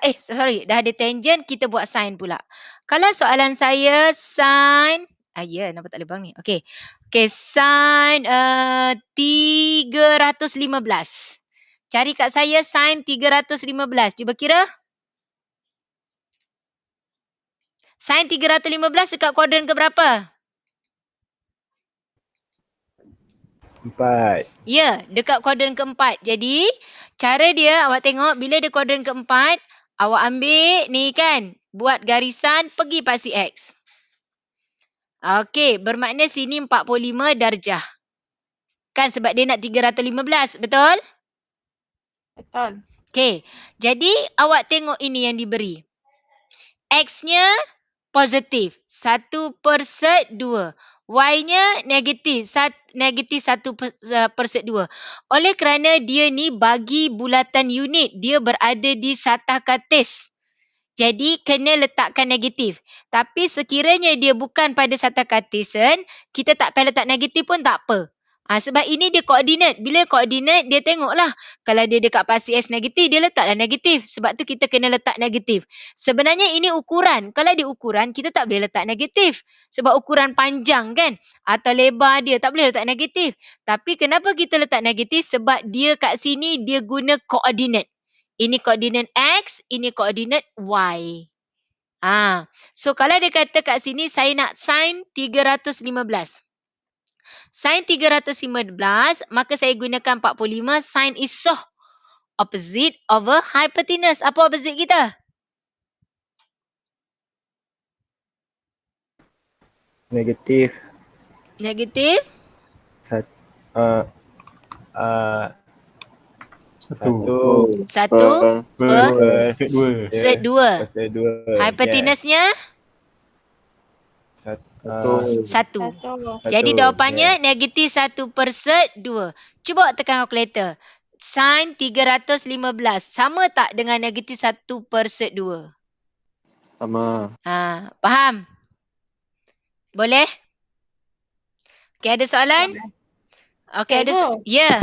dah ada tangent, kita buat sin pula. Kalau soalan saya, sin, nampak tak lebang ni. Okey. Okey, sin 315. Cari kat saya sin 315. Cuba kira. Sin 315 dekat kuadran ke berapa? 4. Ya, dekat kuadran keempat. Jadi, cara dia awak tengok bila dia kuadran keempat, awak ambil ni kan, buat garisan pergi paksi X. Okey, bermakna sini 45 darjah. Kan sebab dia nak 315, betul? Betul. Okey, jadi awak tengok ini yang diberi. X-nya positif, 1/2. Y-nya negatif 1/2. Oleh kerana dia ni bagi bulatan unit, dia berada di satah katis. Jadi kena letakkan negatif. Tapi sekiranya dia bukan pada satah kartesian, kita tak payah letak negatif pun tak apa. Sebab ini dia koordinat. Bila koordinat, dia tengoklah. Kalau dia dekat paksi S negatif, dia letaklah negatif. Sebab tu kita kena letak negatif. Sebenarnya ini ukuran. Kalau dia ukuran, kita tak boleh letak negatif. Sebab ukuran panjang kan? Atau lebar dia, tak boleh letak negatif. Tapi kenapa kita letak negatif? Sebab dia kat sini, dia guna koordinat. Ini koordinat X, ini koordinat Y. So kalau dia kata kat sini, saya nak sin 315. Sin 315, maka saya gunakan 45, sin isoh. Opposite over hypotenuse. Apa opposite kita? Negatif. Negatif? Satu per set 2. Hypotenuse-nya? Satu. Satu. Jadi jawapannya negatif 1/2. Cuba awak tekan kalkulator. Sin 315 sama tak dengan negatif 1/2? Sama. Faham? Boleh? Okey, ada soalan? Okey, ada ya.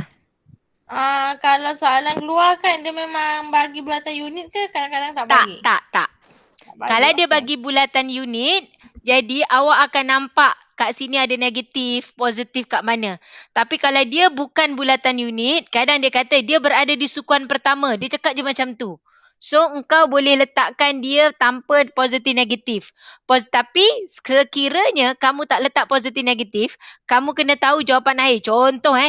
Kalau soalan keluar kan dia memang bagi bulatan unit ke kadang-kadang tak bagi? Tak. bagi. Kalau dia bagi bulatan unit, jadi awak akan nampak kat sini ada negatif, positif kat mana. Tapi kalau dia bukan bulatan unit, kadang dia kata dia berada di sukuan pertama. Dia cakap je macam tu. So, engkau boleh letakkan dia tanpa positif negatif. Tapi sekiranya kamu tak letak positif negatif, kamu kena tahu jawapan akhir.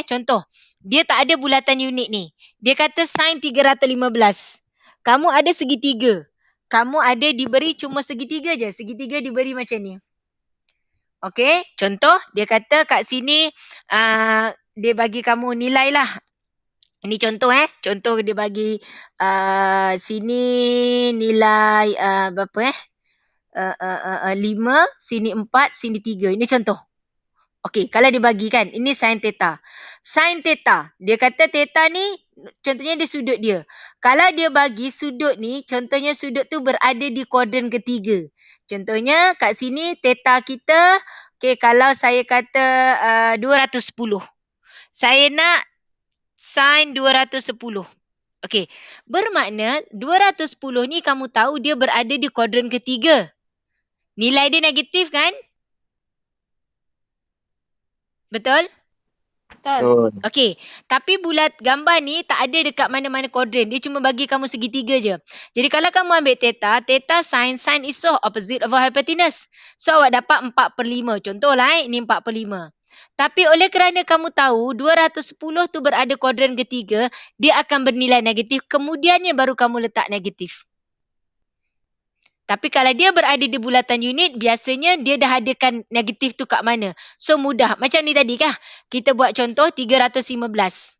Contoh. Dia tak ada bulatan unit ni. Dia kata sin 315. Kamu ada segitiga. Kamu ada diberi cuma segitiga je. Segitiga diberi macam ni. Okey, contoh dia kata kat sini dia bagi kamu nilai lah. Ini contoh Contoh dia bagi sini nilai berapa 5, sini 4, sini 3. Ini contoh. Okey, kalau dia bagi kan, ini sin theta. Sin theta, dia kata theta ni contohnya dia sudut dia. Kalau dia bagi sudut ni, contohnya sudut tu berada di kuadran ketiga. Contohnya kat sini theta kita, okey, kalau saya kata 210. Saya nak sin 210. Okey, bermakna 210 ni kamu tahu dia berada di kuadran ketiga. Nilai dia negatif kan? Betul? Betul. Okey, tapi bulat gambar ni tak ada dekat mana-mana kuadran. Dia cuma bagi kamu segitiga je. Jadi kalau kamu ambil theta sin is so opposite of hypotenuse. So awak dapat 4/5. Contohlah ini 4/5. Tapi oleh kerana kamu tahu 210 tu berada kuadran ketiga, dia akan bernilai negatif. Kemudiannya baru kamu letak negatif. Tapi kalau dia berada di bulatan unit, biasanya dia dah adakan negatif tu kat mana. So mudah. Macam ni tadi kah? Kita buat contoh 315.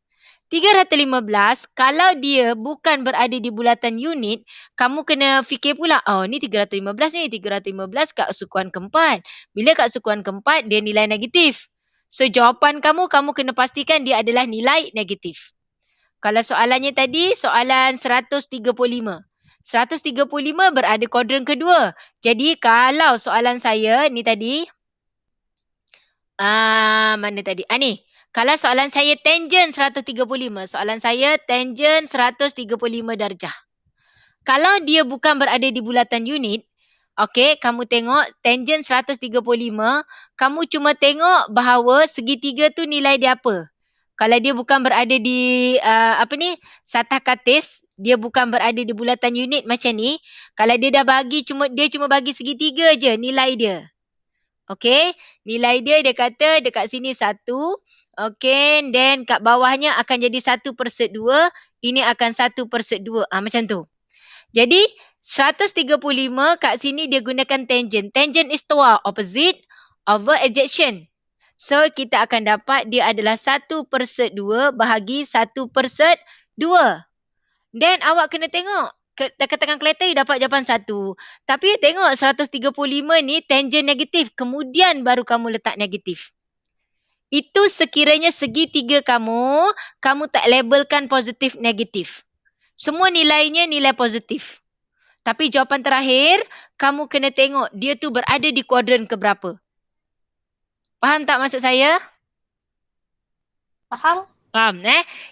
315, kalau dia bukan berada di bulatan unit, kamu kena fikir pula, ni 315 ni. 315 kat sukuan keempat. Bila kat sukuan keempat, dia nilai negatif. So jawapan kamu kena pastikan dia adalah nilai negatif. Kalau soalannya tadi, soalan 135. 135 berada kuadran kedua. Jadi kalau soalan saya ni tadi, mana tadi? Ni. Kalau soalan saya tangent 135. Soalan saya tangent 135 darjah. Kalau dia bukan berada di bulatan unit, okey, kamu tengok tangent 135, kamu cuma tengok bahawa segitiga tu nilai dia apa. Kalau dia bukan berada di satah katis, dia bukan berada di bulatan unit macam ni. Kalau dia dah bagi dia cuma bagi segitiga je nilai dia. Okey, nilai dia kata dekat sini 1. Okey, then kat bawahnya akan jadi 1/2. Ini akan 1/2. Macam tu. Jadi 135 kat sini dia gunakan tangent. Tangent is toa, opposite over adjacent. So, kita akan dapat dia adalah 1/2 bahagi 1/2. Then, awak kena tengok. Katakan kalkulator, you dapat jawapan 1. Tapi, tengok 135 ni tangent negatif. Kemudian, baru kamu letak negatif. Itu sekiranya segitiga kamu tak labelkan positif negatif. Semua nilainya nilai positif. Tapi, jawapan terakhir, kamu kena tengok dia tu berada di kuadran keberapa. Faham tak maksud saya? Faham? Faham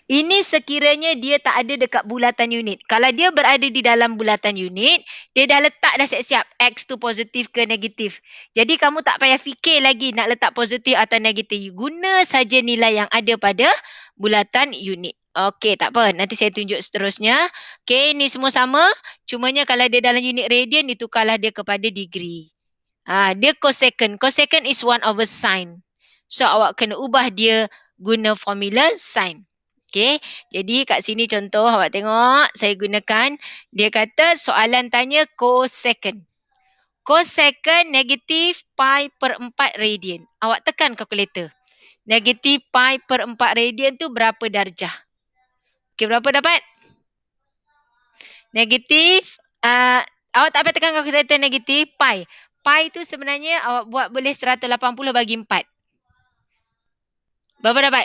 Ini sekiranya dia tak ada dekat bulatan unit. Kalau dia berada di dalam bulatan unit, dia dah letak dah siap-siap X tu positif ke negatif. Jadi kamu tak payah fikir lagi nak letak positif atau negatif. Guna saja nilai yang ada pada bulatan unit. Okey, tak apa. Nanti saya tunjuk seterusnya. Okey, ni semua sama. Cumanya kalau dia dalam unit radian, ditukarlah dia kepada degree. Dia cosecant. Cosecant is 1/sin. So, awak kena ubah dia guna formula sin. Okey. Jadi, kat sini contoh awak tengok. Saya gunakan. Dia kata soalan tanya cosecant. Cosecant negatif pi per 4 radian. Awak tekan kalkulator. Negatif pi per 4 radian tu berapa darjah? Okey, berapa dapat? Negatif. Awak tak payah tekan kalkulator negatif pi. pi tu sebenarnya awak buat boleh 180 bagi 4. Berapa dapat?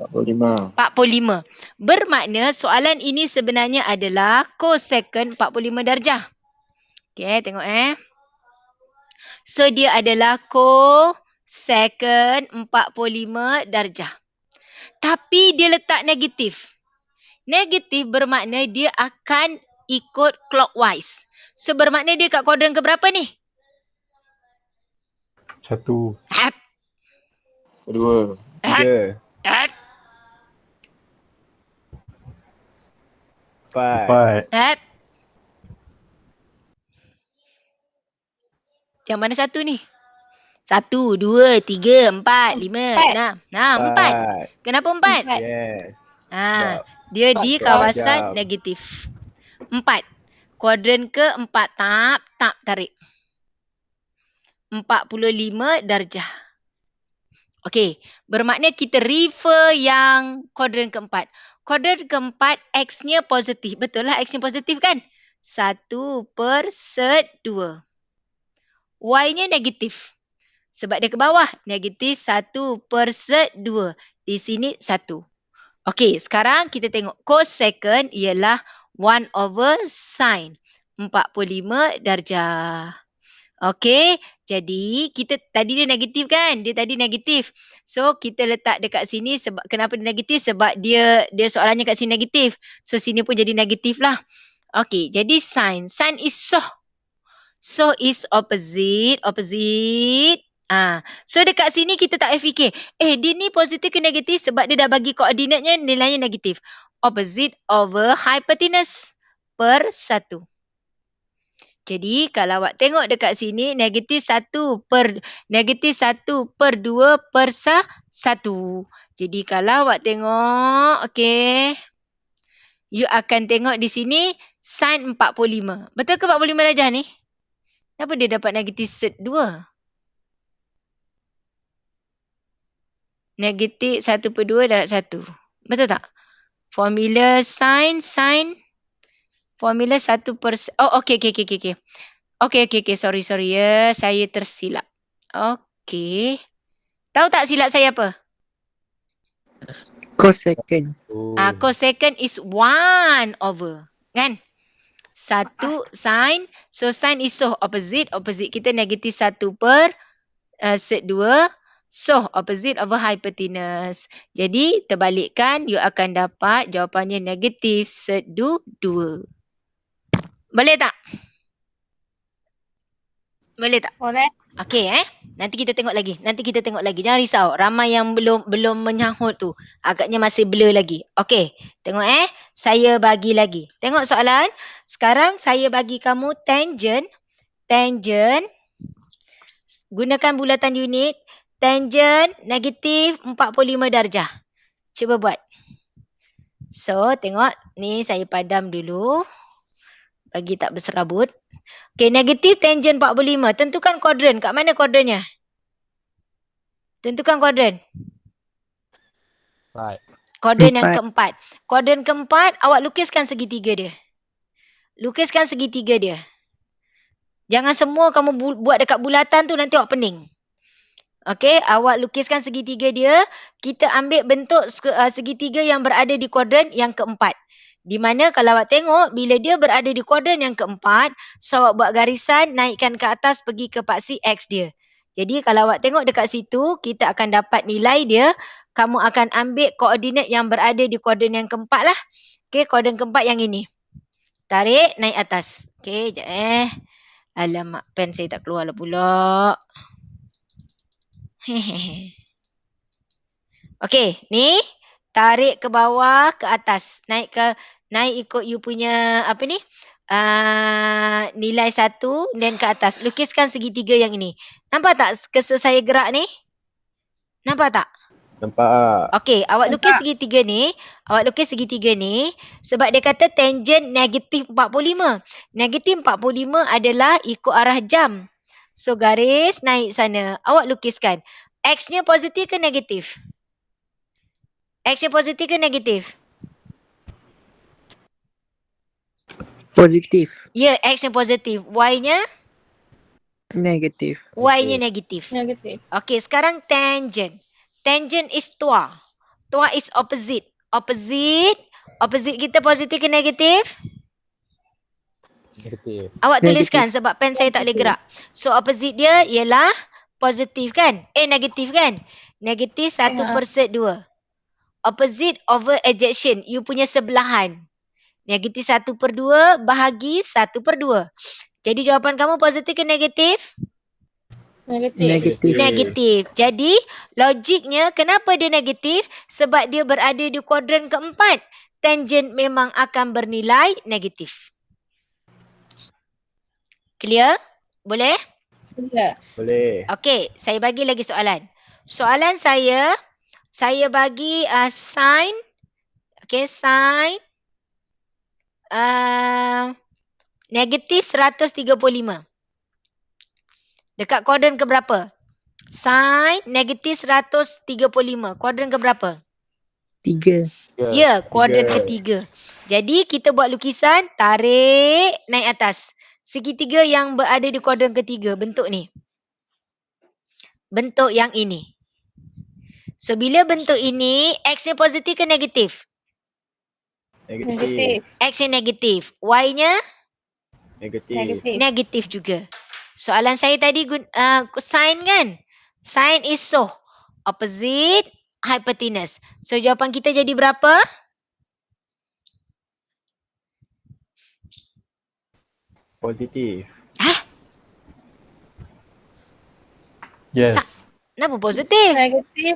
45. 45. Bermakna soalan ini sebenarnya adalah cosecant 45 darjah. Okey, tengok So dia adalah cosecant 45 darjah. Tapi dia letak negatif. Negatif bermakna dia akan ikut clockwise. So bermakna dia kat kuadran ke berapa ni? 1, Hap. 2, 3, Hap. 4. 4. Hap. Yang mana satu ni? 1, 2, 3, 4, 5, 6. Nah, 4. Kenapa 4? Yes. Dia di kawasan darjah. negatif. 4. Kuadran ke 4 tak tarik. 45 darjah. Okey, bermakna kita refer yang kuadran keempat. Kuadran keempat X-nya positif. Betul lah X-nya positif kan? 1/2. Y-nya negatif. Sebab dia ke bawah. Negatif 1/2. Di sini 1. Okey, sekarang kita tengok cosecant ialah 1/sin 45 darjah. Okey, jadi kita tadi dia negatif kan? Dia tadi negatif. So kita letak dekat sini sebab kenapa dia negatif? Sebab dia soalannya kat sini negatif. So sini pun jadi negatif lah. Okey, jadi sin. Sin is so. So is opposite. So dekat sini kita tak payah fikir. Dia ni positif ke negatif sebab dia dah bagi koordinatnya nilainya negatif. Opposite over hypotenuse per 1. Jadi kalau awak tengok dekat sini negatif 1/2 per 1. Jadi kalau awak tengok, okey. You akan tengok di sini sin 45. Betul ke 45 darjah ni? Kenapa dia dapat negatif 2? Negatif 1/2 darab 1. Betul tak? Formula sin. Formula 1/. Oh, okey. Okey. Sorry ya. Saya tersilap. Okey. Tahu tak silap saya apa? Cosecant. Cosecant is 1/. Kan? 1 sin. So sin is so opposite. Opposite kita negatif 1/2. So, opposite over hypotenuse. Jadi, terbalikkan, you akan dapat jawapannya negatif 2. Boleh tak? Boleh tak? Boleh. Okey Nanti kita tengok lagi. Jangan risau. Ramai yang belum menyahut tu. Agaknya masih blur lagi. Okey. Tengok Saya bagi lagi. Tengok soalan. Sekarang saya bagi kamu tangent. Gunakan bulatan unit. Tangent negatif 45 darjah. Cuba buat. So, tengok. Ni saya padam dulu. Bagi tak berserabut. Okey, negatif tangent 45. Tentukan kuadran. Kat mana kuadrannya? Tentukan kuadran. Right. Kuadran yang keempat. Kuadran keempat, awak lukiskan segitiga dia. Jangan semua kamu buat dekat bulatan tu, nanti awak pening. Okey, awak lukiskan segitiga dia. Kita ambil bentuk segitiga yang berada di kuadran yang keempat. Di mana kalau awak tengok, bila dia berada di kuadran yang keempat, so awak buat garisan, naikkan ke atas, pergi ke paksi X dia. Jadi kalau awak tengok dekat situ, kita akan dapat nilai dia. Kamu akan ambil koordinat yang berada di kuadran yang keempat lah. Okey, kuadran keempat yang ini. Tarik, naik atas. Okey, sekejap Alamak, pen saya tak keluar lah pula. Okey, ni tarik ke bawah ke atas, naik ikut you punya apa ni? Nilai 1 dan ke atas. Lukiskan segitiga yang ini. Nampak tak cursor saya gerak ni? Nampak tak? Nampak. Okey, awak lukis segitiga ni. Sebab dia kata tangent negatif 45. Negatif 45 adalah ikut arah jam. So, garis naik sana. Awak lukiskan. X-nya positif ke negatif? X-nya positif ke negatif? Positif. Ya, X-nya positif. Y-nya? Negatif. Y-nya negatif. Negatif. Okey, sekarang tangent. Tangent is tua. Tua is opposite. Opposite kita positif ke negatif? Negatif. Awak Negatif. tuliskan sebab pen saya tak boleh gerak. So opposite dia ialah positif kan? Negatif kan? Negatif 1/2. Opposite over adjacent. You punya sebelahan. Negatif 1/2 bahagi 1/2. Jadi jawapan kamu positif ke negatif? Negatif. Negatif. Jadi logiknya kenapa dia negatif? Sebab dia berada di kuadran keempat. Tangent memang akan bernilai negatif. Clear? Boleh? Ya. Boleh. Okey, saya bagi lagi soalan. Soalan saya bagi sin. Okey, sin negatif 135. Dekat kuadran ke berapa? Sin negatif 135. Kuadran ke berapa? 3. Ya, kuadran Tiga. ketiga. Jadi kita buat lukisan, tarik naik atas. Segitiga yang berada di kuadran ketiga, bentuk ni. Bentuk yang ini. So bila bentuk ini, X-nya positif ke negatif? Negatif. X-nya negatif. Y-nya Negatif. negatif juga. Soalan saya tadi sin kan? Sin is so. Opposite hypotenuse. So jawapan kita jadi berapa? Positif. Yes. Kenapa positif? Negatif.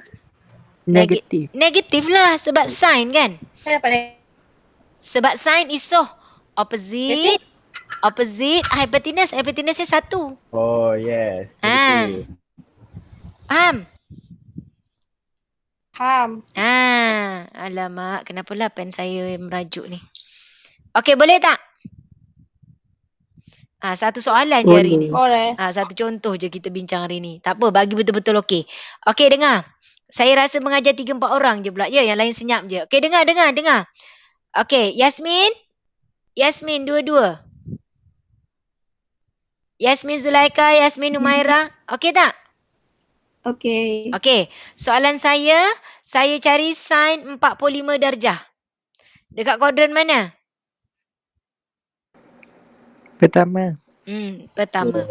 Negatif. Negatif lah sebab sin kan? Saya dapat Sebab sin is so. Opposite hypotenuse. Hypotenuse dia 1. Oh, yes. Ah. Negatif. Faham? Faham. Alamak. Kenapalah pen saya merajuk ni. Okey, boleh tak? Satu soalan je hari ni. Boleh. Satu contoh je kita bincang hari ni. Tak apa, bagi betul-betul okey. Okey, dengar. Saya rasa mengajar 3-4 orang je pula. Ya, yang lain senyap je. Okey, dengar. Okey, Yasmin dua-dua. Yasmin Zulaika, Yasmin Umaira. Okey tak? Okey. Okey, soalan saya cari sin 45 darjah. Dekat kuadran mana? Pertama. Pertama.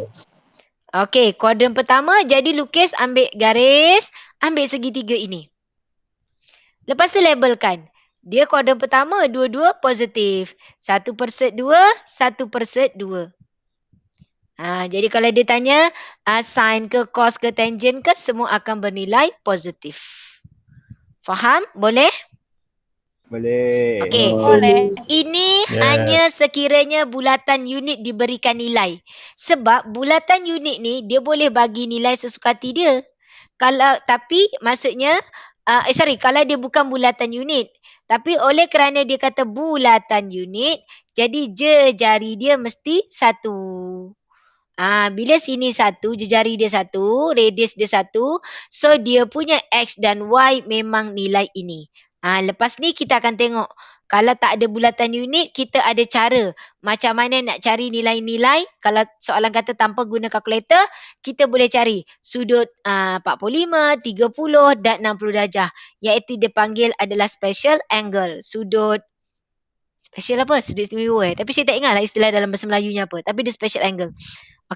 Okey, kuadran pertama jadi lukis, ambil garis, ambil segitiga ini. Lepas tu labelkan. Dia kuadran pertama, dua-dua positif. 1/2, 1/2. Jadi kalau dia tanya sin ke cos ke tangent ke, semua akan bernilai positif. Faham? Boleh? Boleh. Okey. Boleh. Ini hanya sekiranya bulatan unit diberikan nilai. Sebab bulatan unit ni dia boleh bagi nilai sesuka hati dia. Tapi maksudnya kalau dia bukan bulatan unit. Tapi oleh kerana dia kata bulatan unit, jadi jari dia mesti 1. Bila sini 1, jari dia 1, radius dia 1, so dia punya X dan Y memang nilai ini. Lepas ni kita akan tengok. Kalau tak ada bulatan unit, kita ada cara macam mana nak cari nilai-nilai. Kalau soalan kata tanpa guna kalkulator, kita boleh cari sudut 45, 30 dan 60 darjah. Iaitu dipanggil adalah special angle. Sudut special apa? Sudut istimewa. Tapi saya tak ingat lah istilah dalam bahasa Melayunya apa. Tapi dia special angle.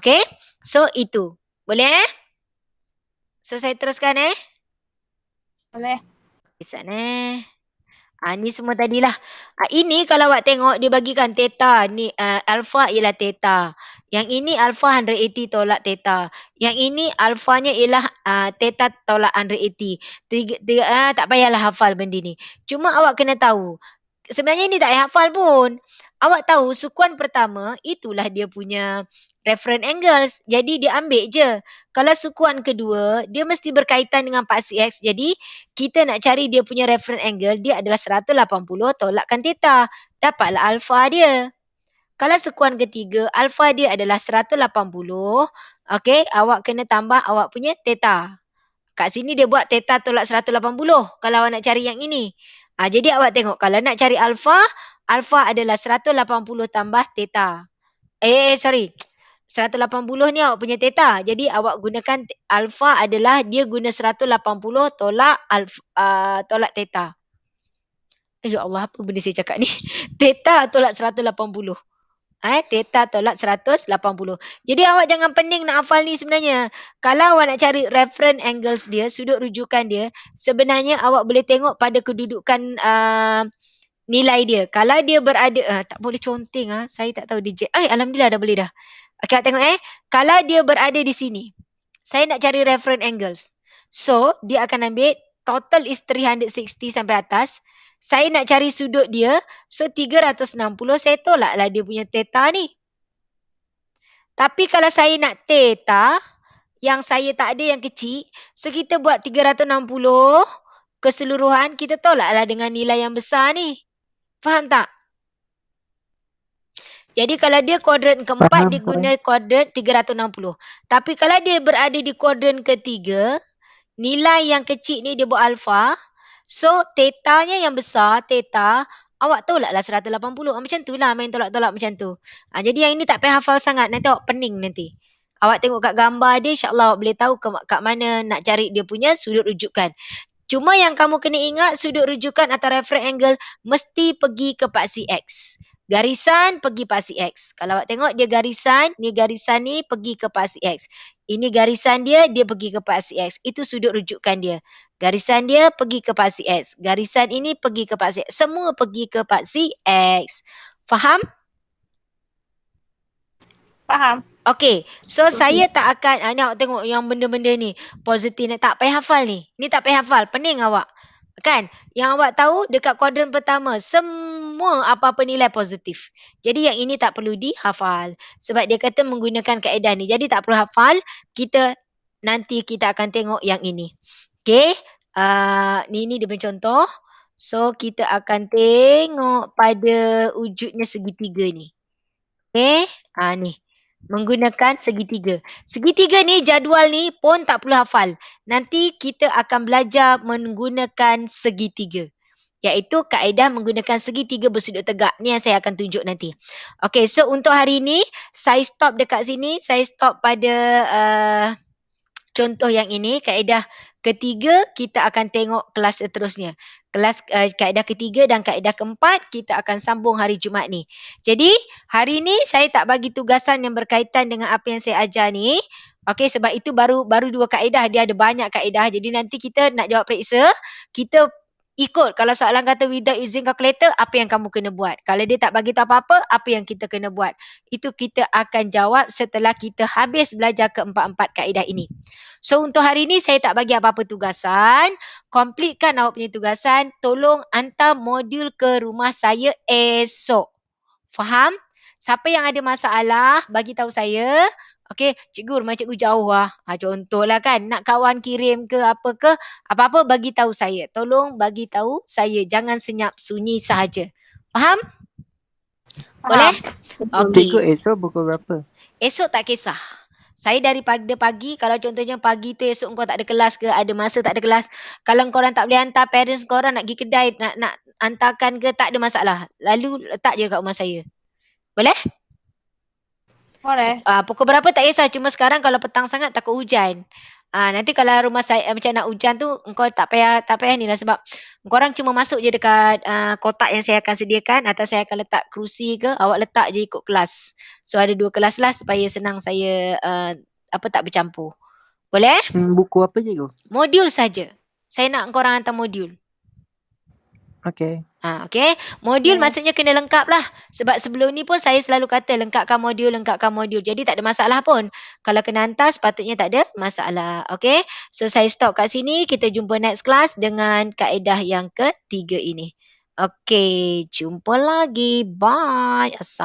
Okay? So itu. Boleh So saya teruskan Boleh. Sana. Ni semua tadilah. Ini kalau awak tengok dia bagikan theta. Ni alpha ialah theta. Yang ini alpha 180 tolak theta. Yang ini alfanya ialah theta tolak 180. Tak payahlah hafal benda ni. Cuma awak kena tahu. Sebenarnya ni tak payah hafal pun. Awak tahu sukuan pertama itulah dia punya reference angles. Jadi dia ambil je. Kalau sukuan kedua, dia mesti berkaitan dengan paksi X. Jadi kita nak cari dia punya reference angle, dia adalah 180 tolakkan theta. Dapatlah alfa dia. Kalau sukuan ketiga, alfa dia adalah 180. Okey, awak kena tambah awak punya theta. Kat sini dia buat theta tolak 180 kalau awak nak cari yang ini. Jadi awak tengok, kalau nak cari alfa, alfa adalah 180 tambah theta. 180 ni awak punya theta. Jadi awak gunakan alpha adalah dia guna 180 tolak tolak theta. Ya Allah, apa benda saya cakap ni? Theta tolak 180. Theta tolak 180. Jadi awak jangan pening nak hafal ni sebenarnya. Kalau awak nak cari reference angles dia, sudut rujukan dia, sebenarnya awak boleh tengok pada kedudukan nilai dia. Kalau dia berada, tak boleh conteng. Saya tak tahu DJ. Alhamdulillah dah boleh dah. Okay, tengok Kalau dia berada di sini, saya nak cari reference angles. So, dia akan ambil total is 360 sampai atas. Saya nak cari sudut dia. So 360 saya tolaklah dia punya theta ni. Tapi kalau saya nak theta yang saya tak ada yang kecil. So kita buat 360 keseluruhan. Kita tolaklah dengan nilai yang besar ni. Faham tak? Jadi kalau dia kuadran keempat dia guna kuadran 360. Tapi kalau dia berada di kuadran ketiga. Nilai yang kecil ni dia buat alpha. So, tetanya yang besar, theta, awak tolaklah 180. Macam tu lah main tolak-tolak macam tu. Jadi yang ini tak payah hafal sangat. Nanti awak pening nanti. Awak tengok kat gambar dia, insyaAllah awak boleh tahu kat mana nak cari dia punya sudut rujukan. Cuma yang kamu kena ingat, sudut rujukan atau reference angle mesti pergi ke paksi X. Garisan pergi paksi X. Kalau awak tengok dia garisan ni pergi ke paksi X. Ini garisan dia pergi ke paksi X. Itu sudut rujukan dia. Garisan dia pergi ke paksi X. Garisan ini pergi ke paksi X. Semua pergi ke paksi X. Faham? Faham. Okay, so saya tak akan, ni awak tengok yang benda-benda ni, positif ni, tak payah hafal ni. Ni tak payah hafal, pening awak. Kan? Yang awak tahu dekat kuadran pertama, semua apa-apa nilai positif. Jadi yang ini tak perlu dihafal. Sebab dia kata menggunakan kaedah ni. Jadi tak perlu hafal, nanti kita akan tengok yang ini. Okay, ni dia contoh. So kita akan tengok pada wujudnya segitiga ni. Okay, ni. Menggunakan segitiga. Segitiga ni jadual ni pun tak perlu hafal. Nanti kita akan belajar menggunakan segitiga. Iaitu kaedah menggunakan segitiga bersudut tegak. Ni yang saya akan tunjuk nanti. Okay, so untuk hari ni saya stop dekat sini. Saya stop pada contoh yang ini. Kaedah ketiga kita akan tengok kelas seterusnya. Kelas kaedah ketiga dan kaedah keempat kita akan sambung hari Jumaat ni. Jadi hari ni saya tak bagi tugasan yang berkaitan dengan apa yang saya ajar ni. Okey, sebab itu baru 2 kaedah, dia ada banyak kaedah. Jadi nanti kita nak jawab periksa, kita ikut. Kalau soalan kata without using calculator, apa yang kamu kena buat? Kalau dia tak bagi tahu apa-apa, apa yang kita kena buat? Itu kita akan jawab setelah kita habis belajar keempat-empat kaedah ini. So untuk hari ni saya tak bagi apa-apa tugasan. Completekan awak punya tugasan. Tolong hantar modul ke rumah saya esok. Faham? Siapa yang ada masalah, bagi tahu saya. Okey, cikgu, rumah cikgu jauh lah. Contohlah kan, nak kawan kirim ke apa ke, apa-apa bagi tahu saya. Tolong bagi tahu saya. Jangan senyap sunyi sahaja. Faham? Boleh? Okey. Cikgu, esok pukul berapa? Esok tak kisah. Saya dari pagi, kalau contohnya pagi tu esok kau tak ada kelas ke, ada masa tak ada kelas. Kalau korang tak boleh hantar parents korang nak pergi kedai, nak hantarkan ke, tak ada masalah. Lalu letak je kat rumah saya. Boleh? Boleh. Pukul berapa tak kisah. Cuma sekarang kalau petang sangat takut hujan. Nanti kalau rumah saya macam nak hujan tu, engkau tak payah ni lah sebab korang cuma masuk je dekat kotak yang saya akan sediakan atau saya akan letak kerusi ke, awak letak je ikut kelas. So ada 2 kelas lah supaya senang saya tak bercampur. Boleh? Buku apa cikgu? Modul saja. Saya nak korang hantar modul. Okay. Okay. Modul maksudnya kena lengkap lah. Sebab sebelum ni pun saya selalu kata lengkapkan modul. Jadi tak ada masalah pun. Kalau kena hantar sepatutnya tak ada masalah. Okay. So saya stop kat sini. Kita jumpa next class dengan kaedah yang ketiga ini. Okay. Jumpa lagi. Bye. Assalamualaikum.